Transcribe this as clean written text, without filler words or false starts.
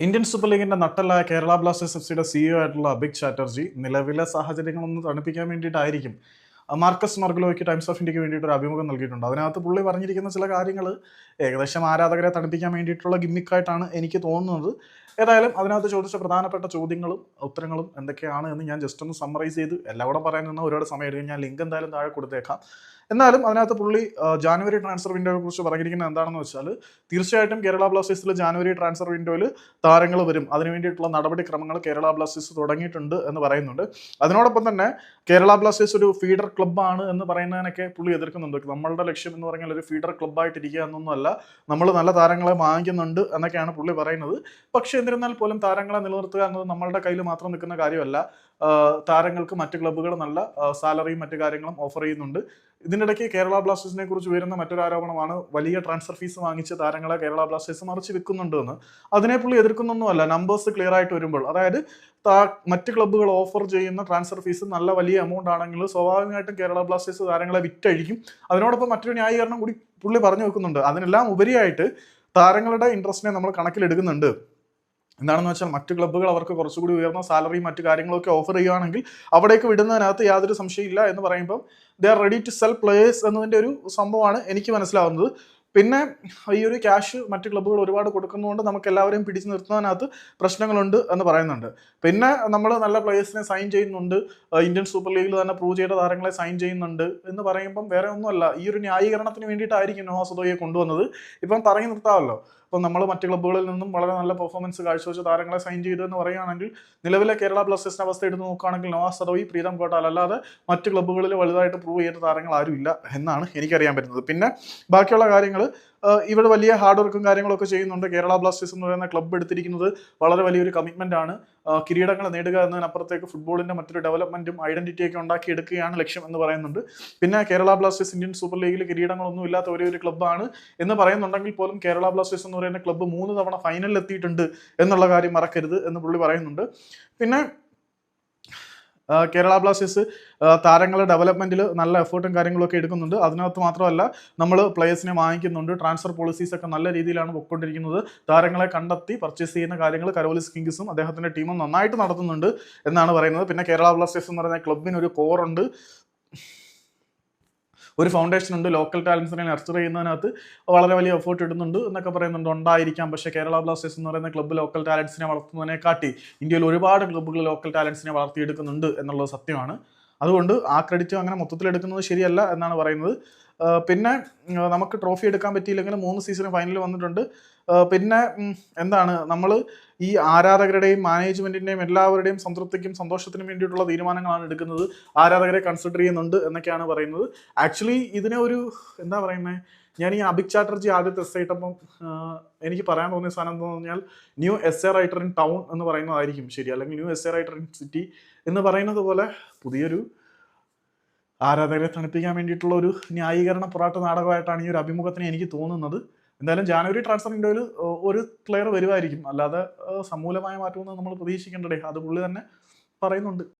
Indian super ലീഗിന്റെ നട്ടലായ Kerala Blasters എഫ്സിയുടെ CEO ആയിട്ടുള്ള അഭിക് ചാറ്റർജി നിലവിലെ സാഹചര്യങ്ങളൊന്ന് തണുപ്പിക്കാൻ വേണ്ടിയിട്ടായിരിക്കും മാർക്കസ് മർഗലോയ്ക്ക് ടൈംസ് ഓഫ് ഇന്ത്യക്ക് വേണ്ടിയിട്ട് ഒരു അഭിമുഖം നൽകിയിട്ടുണ്ട്. അതിനകത്ത് പുള്ളി പറഞ്ഞിരിക്കുന്ന ചില കാര്യങ്ങൾ ഏകദേശം ആരാധകരെ തണുപ്പിക്കാൻ വേണ്ടിയിട്ടുള്ള ഗിമ്മിക്കായിട്ടാണ് എനിക്ക് തോന്നുന്നത്. ഏതായാലും അതിനകത്ത് ചോദിച്ച പ്രധാനപ്പെട്ട ചോദ്യങ്ങളും ഉത്തരങ്ങളും എന്തൊക്കെയാണ് എന്ന് ഞാൻ ജസ്റ്റ് ഒന്ന് സമ്മറൈസ് ചെയ്ത് എല്ലാം കൂടെ പറയാൻ നിന്ന് ഒരുപാട് സമയം എടുക്കും. ഞാൻ ലിങ്ക് എന്തായാലും താഴെ കൊടുത്തേക്കാം. എന്നാലും അതിനകത്ത് പുള്ളി ജാനുവരി ട്രാൻസ്ഫർ വിൻഡോയെ കുറിച്ച് പറഞ്ഞിരിക്കുന്നത് എന്താണെന്ന് വെച്ചാൽ, തീർച്ചയായിട്ടും കേരള ബ്ലാസ്റ്റേഴ്സിൽ ജാനുവരി ട്രാൻസ്ഫർ വിൻഡോയിൽ താരങ്ങൾ വരും. അതിനു വേണ്ടിയിട്ടുള്ള നടപടിക്രമങ്ങൾ കേരള ബ്ലാസ്റ്റേഴ്സ് തുടങ്ങിയിട്ടുണ്ട് എന്ന് പറയുന്നുണ്ട്. അതിനോടൊപ്പം തന്നെ കേരള ബ്ലാസ്റ്റേഴ്സ് ഒരു ഫീഡർ ക്ലബ്ബാണ് എന്ന് പറയുന്നതിനൊക്കെ പുള്ളി എതിർക്കുന്നുണ്ട്. നമ്മളുടെ ലക്ഷ്യം എന്ന് പറഞ്ഞാൽ ഒരു ഫീഡർ ക്ലബ്ബായിട്ടിരിക്കുക എന്നൊന്നുമല്ല, നമ്മൾ നല്ല താരങ്ങളെ വാങ്ങിക്കുന്നുണ്ട് എന്നൊക്കെയാണ് പുള്ളി പറയുന്നത്. പക്ഷേ എന്നിരുന്നാൽ പോലും താരങ്ങളെ നിലനിർത്തുക എന്നത് നമ്മളുടെ കയ്യിൽ മാത്രം നിൽക്കുന്ന കാര്യമല്ല. താരങ്ങൾക്ക് മറ്റ് ക്ലബ്ബുകൾ നല്ല സാലറിയും മറ്റു കാര്യങ്ങളും ഓഫർ ചെയ്യുന്നുണ്ട്. ഇതിനിടയ്ക്ക് കേരള ബ്ലാസ്റ്റേഴ്സിനെ കുറിച്ച് വരുന്ന മറ്റൊരു ആരോപണമാണ് വലിയ ട്രാൻസ്ഫർ ഫീസ് വാങ്ങിച്ച് താരങ്ങളെ കേരള ബ്ലാസ്റ്റേഴ്സ് മറിച്ച് വിൽക്കുന്നുണ്ട് എന്ന്. അതിനെ പുള്ളി എതിർക്കുന്നൊന്നുമല്ല. നമ്പേഴ്സ് ക്ലിയർ ആയിട്ട് വരുമ്പോൾ, അതായത് മറ്റ് ക്ലബ്ബുകൾ ഓഫർ ചെയ്യുന്ന ട്രാൻസ്ഫർ ഫീസ് നല്ല വലിയ എമൗണ്ട് ആണെങ്കിൽ സ്വാഭാവികമായിട്ടും കേരള ബ്ലാസ്റ്റേഴ്സ് താരങ്ങളെ വിറ്റഴിക്കും. അതിനോടൊപ്പം മറ്റൊരു ന്യായീകരണം കൂടി പുള്ളി പറഞ്ഞു വെക്കുന്നുണ്ട്. അതിനെല്ലാം ഉപരിയായിട്ട് താരങ്ങളുടെ ഇൻട്രസ്റ്റിനെ നമ്മൾ കണക്കിലെടുക്കുന്നുണ്ട്. എന്താണെന്ന് വെച്ചാൽ, മറ്റ് ക്ലബ്ബുകൾ അവർക്ക് കുറച്ചുകൂടി ഉയർന്ന സാലറിയും മറ്റു കാര്യങ്ങളൊക്കെ ഓഫർ ചെയ്യുകയാണെങ്കിൽ അവിടേക്ക് വിടുന്നതിനകത്ത് യാതൊരു സംശയമില്ല എന്ന് പറയുമ്പം they are ready to sell players എന്നതിൻ്റെ ഒരു സംഭവമാണ് എനിക്ക് മനസ്സിലാവുന്നത്. പിന്നെ ഈ ഒരു ക്യാഷ് മറ്റ് ക്ലബ്ബുകൾ ഒരുപാട് കൊടുക്കുന്നതുകൊണ്ട് നമുക്ക് എല്ലാവരെയും പിടിച്ചു നിർത്തുന്നതിനകത്ത് പ്രശ്നങ്ങളുണ്ട് എന്ന് പറയുന്നുണ്ട്. പിന്നെ നമ്മൾ നല്ല പ്ലേയേഴ്സിനെ സൈൻ ചെയ്യുന്നുണ്ട്, ഇന്ത്യൻ സൂപ്പർ ലീഗിൽ തന്നെ പ്രൂവ് ചെയ്ത താരങ്ങളെ സൈൻ ചെയ്യുന്നുണ്ട് എന്ന് പറയുമ്പം വേറെ ഒന്നുമല്ല, ഈ ഒരു ന്യായീകരണത്തിന് വേണ്ടിയിട്ടായിരിക്കും നോഹ സദോയെ കൊണ്ടുവന്നത്. ഇപ്പം പറഞ്ഞു നിർത്താമല്ലോ. അപ്പം നമ്മൾ മറ്റ് ക്ലബ്ബുകളിൽ നിന്നും വളരെ നല്ല പെർഫോമൻസ് കാഴ്ചവെച്ച താരങ്ങളെ സൈൻ ചെയ്തു എന്ന് പറയുകയാണെങ്കിൽ, നിലവിലെ കേരള ബ്ലാസ്റ്റേഴ്സിന്റെ അവസ്ഥ എടുത്ത് നോക്കുകയാണെങ്കിൽ നോഹ സദോയി, പ്രീതം കോട്ടാൽ അല്ലാതെ മറ്റ് ക്ലബ്ബുകളിൽ വലുതായിട്ട് പ്രൂവ് ചെയ്ത താരങ്ങൾ ആരും ഇല്ല എന്നാണ് എനിക്കറിയാൻ പറ്റുന്നത്. പിന്നെ ബാക്കിയുള്ള കാര്യങ്ങൾ, ഇവിടെ വലിയ ഹാർഡ് വർക്കും കാര്യങ്ങളൊക്കെ ചെയ്യുന്നുണ്ട്. കേരള ബ്ലാസ്റ്റേഴ്സ് എന്ന് പറയുന്ന ക്ലബ്ബ് എടുത്തിരിക്കുന്നത് വളരെ വലിയൊരു കമ്മിറ്റ്മെന്റ് ആണ്. കിരീടങ്ങൾ നേടുക എന്നതിനപ്പുറത്തേക്ക് ഫുട്ബോളിന്റെ മറ്റൊരു ഡെവലപ്മെന്റും ഐഡന്റിറ്റിയൊക്കെ ഉണ്ടാക്കിയെടുക്കുകയാണ് ലക്ഷ്യം എന്ന് പറയുന്നുണ്ട്. പിന്നെ കേരള ബ്ലാസ്റ്റേഴ്സ് ഇന്ത്യൻ സൂപ്പർ ലീഗിൽ കിരീടങ്ങളൊന്നും ഇല്ലാത്ത ഒരേ ഒരു ക്ലബ്ബാണ് എന്ന് പറയുന്നുണ്ടെങ്കിൽ പോലും കേരള ബ്ലാസ്റ്റേഴ്സ് എന്ന് പറയുന്ന ക്ലബ്ബ് 3 തവണ ഫൈനലിൽ എത്തിയിട്ടുണ്ട് എന്നുള്ള കാര്യം മറക്കരുത് എന്ന് പുള്ളി പറയുന്നുണ്ട്. പിന്നെ കേരള ബ്ലാസ്റ്റേഴ്സ് താരങ്ങളുടെ ഡെവലപ്മെന്റിൽ നല്ല എഫേർട്ടും കാര്യങ്ങളൊക്കെ എടുക്കുന്നുണ്ട്. അതിനകത്ത് മാത്രമല്ല, നമ്മൾ പ്ലേയേഴ്സിനെ വാങ്ങിക്കുന്നുണ്ട്. ട്രാൻസ്ഫർ പോളിസീസ് ഒക്കെ നല്ല രീതിയിലാണ് പൊയ്ക്കൊണ്ടിരിക്കുന്നത്. താരങ്ങളെ കണ്ടെത്തി പർച്ചേസ് ചെയ്യുന്ന കാര്യങ്ങൾ കരോലിസ് കിങ്സും അദ്ദേഹത്തിന്റെ ടീമും നന്നായിട്ട് നടത്തുന്നുണ്ട് എന്നാണ് പറയുന്നത്. പിന്നെ കേരള ബ്ലാസ്റ്റേഴ്സ് എന്ന് പറയുന്ന ക്ലബിന് ഒരു കോറുണ്ട്, ഒരു ഫൗണ്ടേഷൻ ഉണ്ട്. ലോക്കൽ ടാലൻസിനെ നർച്ചർ ചെയ്യുന്നതിനകത്ത് വളരെ വലിയ എഫേർട്ട് ഇടുന്നുണ്ട് എന്നൊക്കെ പറയുന്നുണ്ട്. ഉണ്ടായിരിക്കാം, പക്ഷേ കേരള ബ്ലാസ്റ്റേഴ്സ് എന്ന് പറയുന്ന ക്ലബ്ബ് ലോക്കൽ ടാലൻസിനെ വളർത്തുന്നതിനെക്കാട്ടി ഇന്ത്യയിൽ ഒരുപാട് ക്ലബ്ബുകൾ ലോക്കൽ ടാലൻസിനെ വളർത്തിയെടുക്കുന്നുണ്ട് എന്നുള്ളത് സത്യമാണ്. അതുകൊണ്ട് ആ ക്രെഡിറ്റ് അങ്ങനെ മൊത്തത്തിൽ എടുക്കുന്നത് ശരിയല്ല എന്നാണ് പറയുന്നത്. പിന്നെ നമുക്ക് ട്രോഫി എടുക്കാൻ പറ്റിയില്ലെങ്കിലും 3 സീസൺ ഫൈനൽ വന്നിട്ടുണ്ട്. പിന്നെ എന്താണ്, നമ്മൾ ഈ ആരാധകരുടെയും മാനേജ്മെന്റിന്റെയും എല്ലാവരുടെയും സംതൃപ്തിക്കും സന്തോഷത്തിനും വേണ്ടിയിട്ടുള്ള തീരുമാനങ്ങളാണ് എടുക്കുന്നത്. ആരാധകരെ കൺസിഡർ ചെയ്യുന്നുണ്ട് എന്നൊക്കെയാണ് പറയുന്നത്. ആക്ച്വലി ഇതിനെ ഒരു എന്താ പറയുന്നത്, ഞാൻ ഈ അഭിക് ചാറ്റർജി ആദ്യത്തെ എസ് ആയിട്ടപ്പം എനിക്ക് പറയാൻ തോന്നിയ സാധനം എന്താണെന്ന് പറഞ്ഞാൽ, new S A writer in town എന്ന് പറയുന്നതായിരിക്കും ശരി, അല്ലെങ്കിൽ new S A writer in city എന്ന് പറയുന്നത് പോലെ പുതിയൊരു ആരാധകരെ തണുപ്പിക്കാൻ വേണ്ടിയിട്ടുള്ള ഒരു ന്യായീകരണ പോരാട്ട നാടകമായിട്ടാണ് ഈ ഒരു അഭിമുഖത്തിന് എനിക്ക് തോന്നുന്നത്. എന്തായാലും ജാനുവരി ട്രാൻസ്ഫർ വിൻഡോയിൽ ഒരു പ്ലെയർ വരുമായിരിക്കും, അല്ലാതെ സമൂലമായ മാറ്റമൊന്നും നമ്മൾ പ്രതീക്ഷിക്കേണ്ടതേ, അത് പുള്ളി തന്നെ പറയുന്നുണ്ട്.